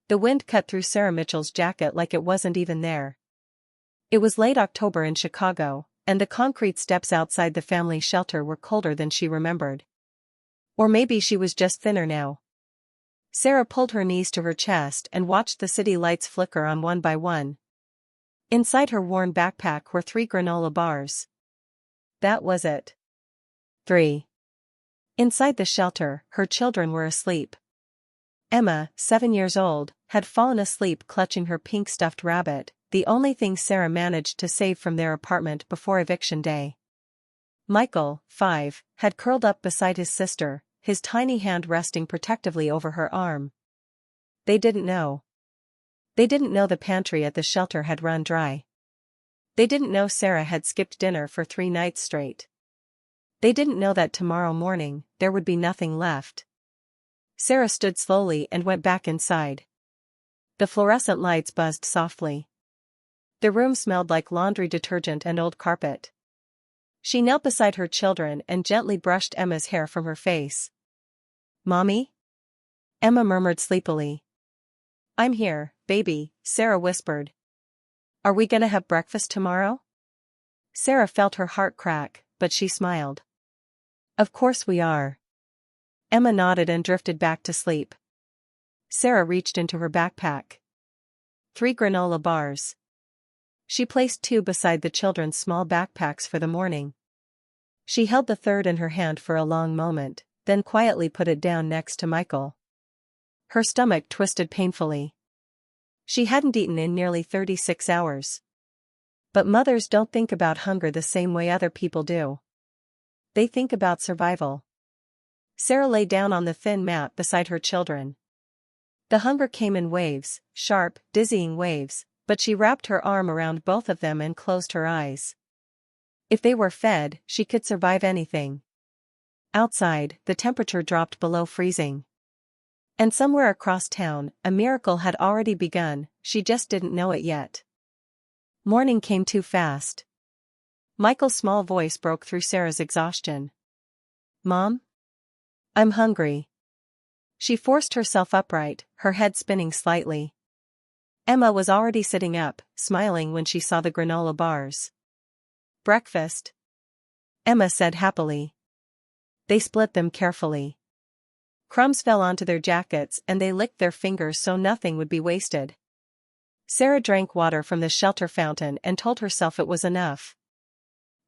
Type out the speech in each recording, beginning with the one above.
The wind cut through Sarah Mitchell's jacket like it wasn't even there. It was late October in Chicago, and the concrete steps outside the family shelter were colder than she remembered. Or maybe she was just thinner now. Sarah pulled her knees to her chest and watched the city lights flicker on one by one. Inside her worn backpack were 3 granola bars. That was it. 3. Inside the shelter, her children were asleep. Emma, 7 years old, had fallen asleep clutching her pink stuffed rabbit, the only thing Sarah managed to save from their apartment before eviction day. Michael, 5, had curled up beside his sister, his tiny hand resting protectively over her arm. They didn't know. They didn't know the pantry at the shelter had run dry. They didn't know Sarah had skipped dinner for 3 nights straight. They didn't know that tomorrow morning, there would be nothing left. Sarah stood slowly and went back inside. The fluorescent lights buzzed softly. The room smelled like laundry detergent and old carpet. She knelt beside her children and gently brushed Emma's hair from her face. "Mommy?" Emma murmured sleepily. "I'm here, baby," Sarah whispered. "Are we gonna have breakfast tomorrow?" Sarah felt her heart crack, but she smiled. "Of course we are." Emma nodded and drifted back to sleep. Sarah reached into her backpack. 3 granola bars. She placed 2 beside the children's small backpacks for the morning. She held the third in her hand for a long moment, then quietly put it down next to Michael. Her stomach twisted painfully. She hadn't eaten in nearly 36 hours. But mothers don't think about hunger the same way other people do. They think about survival. Sarah lay down on the thin mat beside her children. The hunger came in waves, sharp, dizzying waves, but she wrapped her arm around both of them and closed her eyes. If they were fed, she could survive anything. Outside, the temperature dropped below freezing. And somewhere across town, a miracle had already begun, she just didn't know it yet. Morning came too fast. Michael's small voice broke through Sarah's exhaustion. "Mom? I'm hungry." She forced herself upright, her head spinning slightly. Emma was already sitting up, smiling when she saw the granola bars. "Breakfast," Emma said happily. They split them carefully. Crumbs fell onto their jackets and they licked their fingers so nothing would be wasted. Sarah drank water from the shelter fountain and told herself it was enough.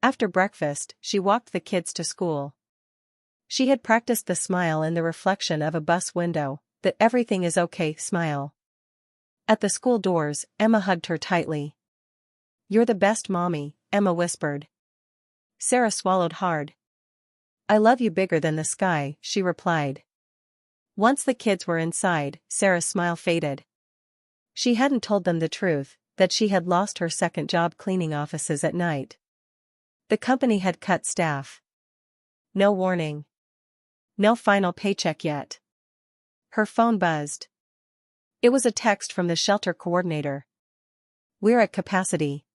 After breakfast, she walked the kids to school. She had practiced the smile in the reflection of a bus window, that everything is okay smile. At the school doors, Emma hugged her tightly. "You're the best mommy," Emma whispered. Sarah swallowed hard. "I love you bigger than the sky," she replied. Once the kids were inside, Sarah's smile faded. She hadn't told them the truth, that she had lost her second job cleaning offices at night. The company had cut staff. No warning. No final paycheck yet. Her phone buzzed. It was a text from the shelter coordinator. "We're at capacity.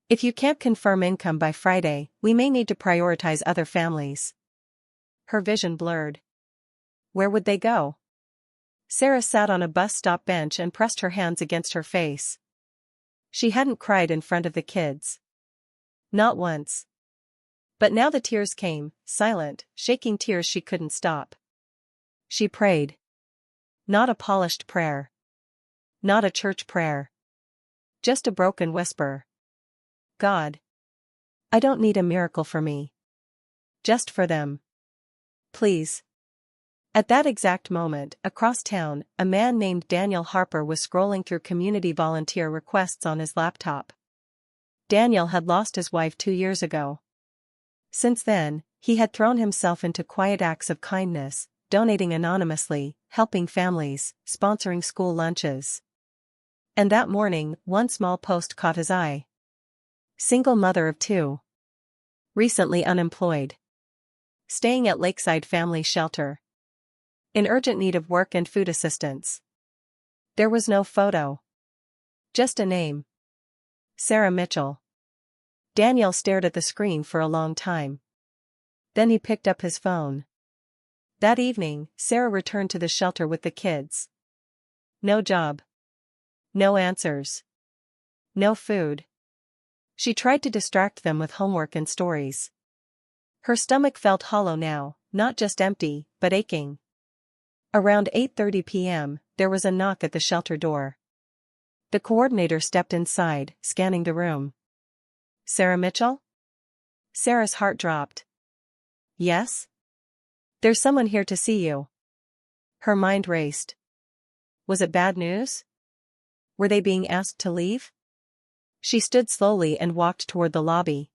If you can't confirm income by Friday, we may need to prioritize other families." Her vision blurred. Where would they go? Sarah sat on a bus stop bench and pressed her hands against her face. She hadn't cried in front of the kids. Not once. But now the tears came, silent, shaking tears she couldn't stop. She prayed. Not a polished prayer. Not a church prayer. Just a broken whisper. "God. I don't need a miracle for me. Just for them. Please." At that exact moment, across town, a man named Daniel Harper was scrolling through community volunteer requests on his laptop. Daniel had lost his wife 2 years ago. Since then, he had thrown himself into quiet acts of kindness, donating anonymously, helping families, sponsoring school lunches. And that morning, one small post caught his eye. Single mother of 2. Recently unemployed. Staying at Lakeside Family Shelter. In urgent need of work and food assistance. There was no photo. Just a name. Sarah Mitchell. Daniel stared at the screen for a long time. Then he picked up his phone. That evening, Sarah returned to the shelter with the kids. No job. No answers. No food. She tried to distract them with homework and stories. Her stomach felt hollow now, not just empty, but aching. Around 8:30 p.m., there was a knock at the shelter door. The coordinator stepped inside, scanning the room. Sarah Mitchell? Sarah's heart dropped. Yes? There's someone here to see you. Her mind raced. Was it bad news? Were they being asked to leave? She stood slowly and walked toward the lobby.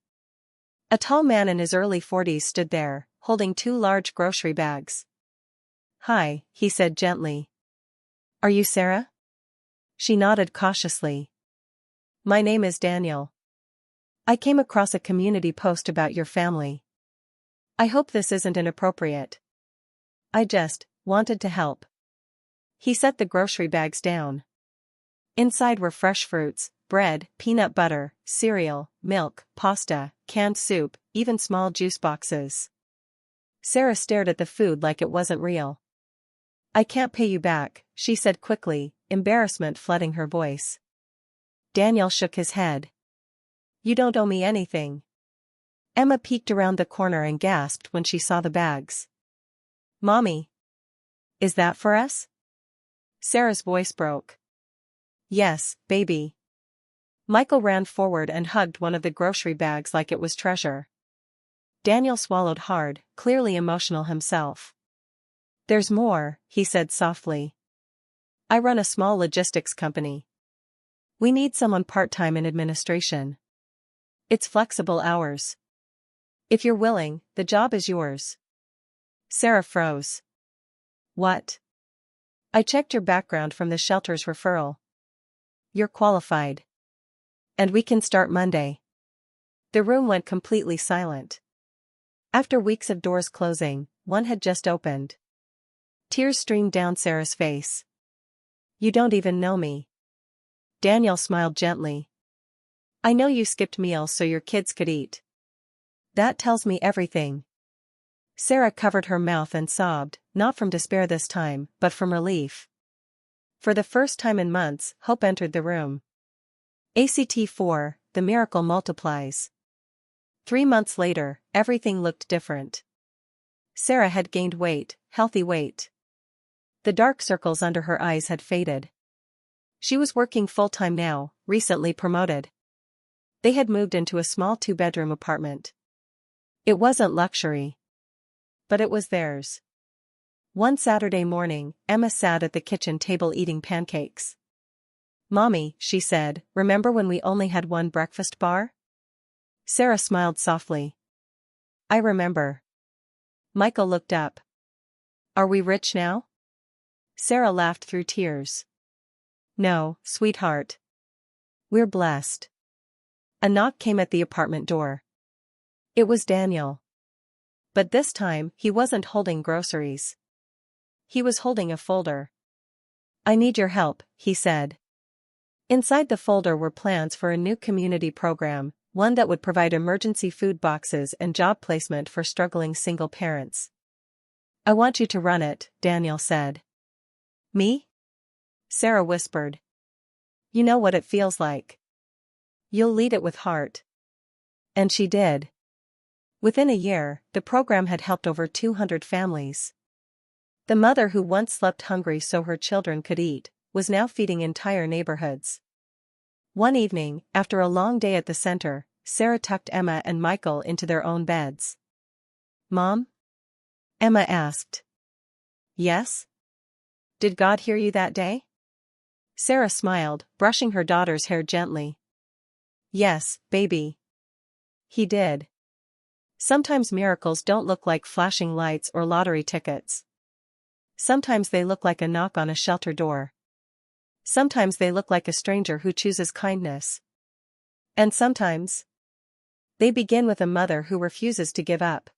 A tall man in his early 40s stood there, holding two large grocery bags. Hi, he said gently. Are you Sarah? She nodded cautiously. My name is Daniel. I came across a community post about your family. I hope this isn't inappropriate. I just wanted to help. He set the grocery bags down. Inside were fresh fruits, bread, peanut butter, cereal, milk, pasta, canned soup, even small juice boxes. Sarah stared at the food like it wasn't real. I can't pay you back, she said quickly, embarrassment flooding her voice. Daniel shook his head. You don't owe me anything. Emma peeked around the corner and gasped when she saw the bags. Mommy. Is that for us? Sarah's voice broke. Yes, baby. Michael ran forward and hugged one of the grocery bags like it was treasure. Daniel swallowed hard, clearly emotional himself. There's more, he said softly. I run a small logistics company. We need someone part-time in administration. It's flexible hours. If you're willing, the job is yours. Sarah froze. What? I checked your background from the shelter's referral. You're qualified. And we can start Monday. The room went completely silent. After weeks of doors closing, one had just opened. Tears streamed down Sarah's face. You don't even know me. Daniel smiled gently. I know you skipped meals so your kids could eat. That tells me everything. Sarah covered her mouth and sobbed, not from despair this time, but from relief. For the first time in months, hope entered the room. ACT4, the miracle multiplies. 3 months later, everything looked different. Sarah had gained weight, healthy weight. The dark circles under her eyes had faded. She was working full-time now, recently promoted. They had moved into a small 2-bedroom apartment. It wasn't luxury. But it was theirs. One Saturday morning, Emma sat at the kitchen table eating pancakes. Mommy, she said, remember when we only had one breakfast bar? Sarah smiled softly. I remember. Michael looked up. Are we rich now? Sarah laughed through tears. No, sweetheart. We're blessed. A knock came at the apartment door. It was Daniel. But this time, he wasn't holding groceries. He was holding a folder. I need your help, he said. Inside the folder were plans for a new community program, one that would provide emergency food boxes and job placement for struggling single parents. I want you to run it, Daniel said. Me? Sarah whispered. You know what it feels like. You'll lead it with heart. And she did. Within a year, the program had helped over 200 families. The mother who once slept hungry so her children could eat, was now feeding entire neighborhoods. One evening, after a long day at the center, Sarah tucked Emma and Michael into their own beds. Mom? Emma asked. Yes? Did God hear you that day? Sarah smiled, brushing her daughter's hair gently. Yes, baby. He did. Sometimes miracles don't look like flashing lights or lottery tickets. Sometimes they look like a knock on a shelter door. Sometimes they look like a stranger who chooses kindness. And sometimes they begin with a mother who refuses to give up.